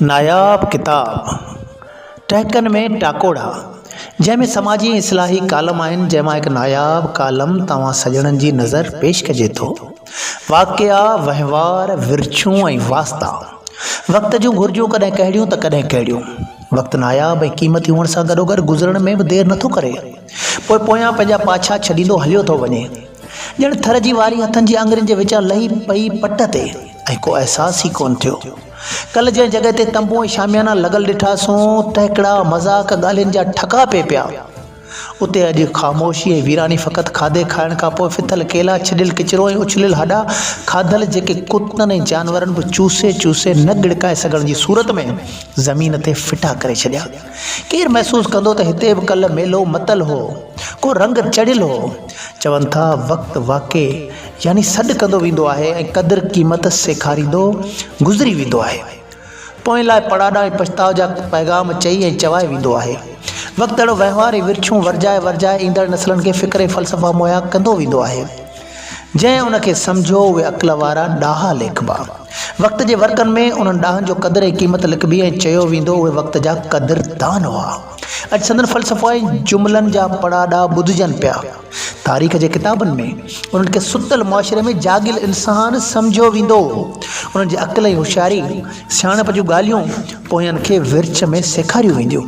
नायाब किताब टहकन में टाकोड़ा जंहिंमें समाजी इस्लाही कालम आहिनि, जंहिंमां हिकु नायाब कालम तव्हां सॼणनि जी नज़र पेश कजे थो। वाक़िया, वहिंवार, विरछूं ऐं वास्ता। वक़्त जूं घुरिजूं कॾहिं कहिड़ियूं त कॾहिं कहिड़ियूं। वक़्तु नायाब ऐं क़ीमती हुअण सां गॾोगॾु गुज़रण में बि देरि नथो करे, पोइ पोयां पंहिंजा पाछा छॾींदो हलियो थो वञे। ॼण थर जी वारी हथनि जी आङुरियुनि जे विचां लही पई पट ते ऐं को अहसास ई कोन थियो। कल्ह जंहिं जॻह ते तंबू ऐं शामियाना लॻल ॾिठासूं, टहिकड़ा मज़ाक ॻाल्हियुनि जा ठका पिए पिया, उते अॼु ख़ामोशी ऐं वीरानी फ़क़ति खाधे खाइण खां पोइ फिथल केला, छिॾियल किचिरो ऐं उछलियल हाॾा खाधल जेके कुतनि ऐं जानवरनि बि चूसे चूसे न गिड़काए सघण जी सूरत में ज़मीन ते फिटा करे छॾिया। केरु महसूसु कंदो त हिते बि कल्ह मेलो मतल हो, को रंग चढ़ियल हो। चवनि था वक़्तु वाक़े यानी सॾु कंदो वेंदो आहे ऐं क़दुरु क़ीमत सेखारींदो गुज़री वेंदो आहे। पोइ लाइ पड़ाड़ा ऐं पछताव जा पैगाम चई ऐं चवाए वेंदो आहे। वक़्तु अहिड़ो वहिंवार ऐं विरछूं वरजाए वरजाए ईंदड़ नसलनि खे फ़िक्र ऐं फ़लसफ़ा मुहैया कंदो वेंदो आहे। जंहिं उनखे सम्झो उहे अक़ल वारा ॾाहा लिखबा। वक़्त जे वर्कनि में उन्हनि ॾाहनि जो क़दुरु ऐं क़ीमत लिखबी ऐं चयो वेंदो उहे वक़्त जा क़दुरदान हुआ। अॼु संदन फ़लसफ़ा ऐं जुमलनि जा पड़ाड़ा ॿुधजनि पिया। तारीख़ जे किताबनि में उन्हनि खे सुतल मुआशिरे में जागिल इंसान सम्झो वेंदो। उन्हनि जी अक़ल ऐं होशियारी, सियाणप जूं ॻाल्हियूं पोयनि खे विर्छ में सेखारियूं वेंदियूं।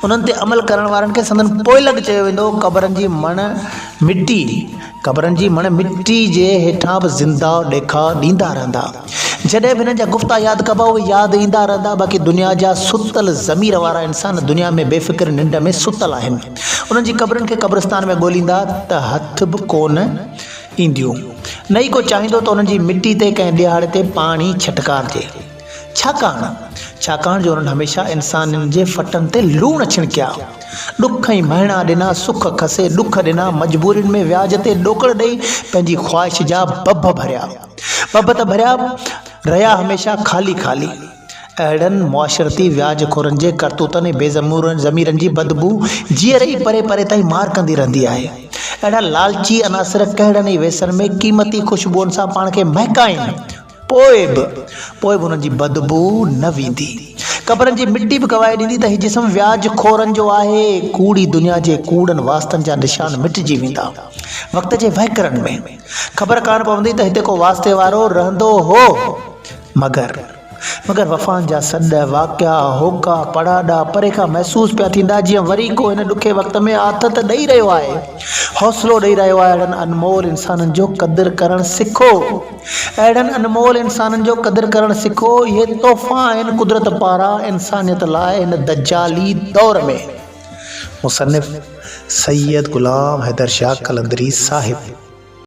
उन्हनि ते अमल करण वारनि खे संदन पोइलॻ चयो वेंदो। क़बरनि जी मण मिटी जे हेठां बि ज़िंदा ॾेखार ॾींदा रहंदा। जॾहिं बि हिननि जा गुफ़्ता यादि कबा उहे यादि ईंदा रहंदा। बाक़ी दुनिया जा सुतल ज़मीर वारा इंसान दुनिया में बेफ़िक्र निंड में सुतल आहिनि। उन्हनि जी क़बरुनि खे क़ब्रिस्तान में ॻोल्हींदा त हथ बि कोन ईंदियूं। न ई को चाहींदो त उन्हनि जी मिटी ते कंहिं ॾियारे ते पाणी छटकारजे। छाकाणि जो उन्हनि हमेशह इंसाननि जे फटनि ते लूण छिणकिया, ॾुख ऐं महिणा ॾिना, सुख खसे ॾुख ॾिना, मजबूरियुनि में व्याज ते ॾोकड़ ॾेई पंहिंजी ख़्वाहिश जा बब त भरिया रहिया हमेशह ख़ाली ख़ाली। अहिड़नि मुआशरती व्याजखोरनि जे करतूतनि ऐं ज़मीरनि जी बदबू जीअर ई परे परे ताईं मार कंदी रहंदी आहे। अहिड़ा लालची अनासर कहिड़नि ई वेसण में क़ीमती ख़ुशबूअनि सां पाण खे महकाइनि, पोइ बि उन्हनि जी बदबू न वेंदी। क़बरनि जी मिटी बि गवाए ॾींदी त हीउ जिस्म व्याजखोरनि जो आहे। कूड़ी दुनिया जे कूड़नि वास्तनि जा निशान मिटिजी वेंदा। वक़्त जे वहिकरनि में ख़बर कान पवंदी त हिते को वास्ते वारो रहंदो हो, मगर वफ़ान जा सॾ, वाक़िया, होका, पड़ाड़ा परे खां महसूस पिया थींदा, जीअं वरी को हिन ॾुखे वक़्त में आथत ॾेई रहियो आहे, हौसलो ॾेई रहियो आहे। अहिड़नि अनमोल इंसाननि जो क़दुरु करणु सिखो। इहे तोहफ़ा आहिनि कुदरत पारां इंसानियत लाइ हिन दज्जाली दौर में। मुसन्निफ़ सैयद ग़ुलाम हैदर शाह क़लंदरी साहिब।